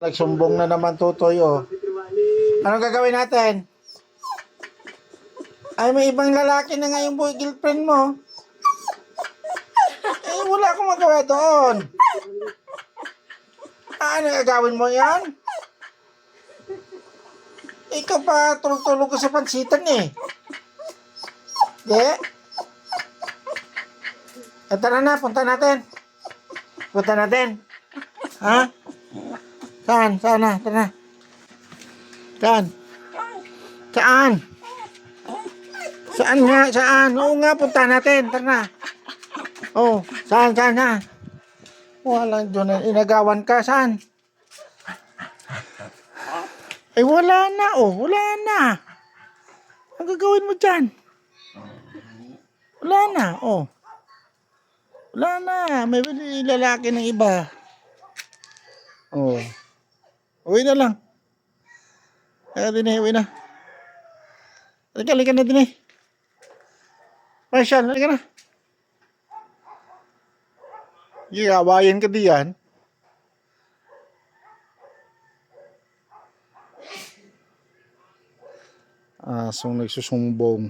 Nagsumbong na naman tutoy, oh. Anong gagawin natin? Ay, may ibang lalaki na nga yung girlfriend mo. Eh, wala akong magawa doon. Ano gagawin mo yan? Ikaw pa, tulog-tulog ka sa pansitan eh. Di? Tara na, punta natin. Punta natin. Ha? Saan? Saan na? Tara na. Saan? Saan? Saan nga? Saan? Oo nga, punta natin. Tara na. Oh, saan? Saan na? Walang doon. Inagawan ka. Saan? Ay, wala na. Oh, wala na. Ang gagawin mo dyan? Wala na. Oh. Wala na. May lalaki ng iba. Oh. Uwi na lang. Kaya din eh, uwi na. Halika na din eh. Marshall, halika na. Gigawayan ka diyan. Asong nagsusumbong.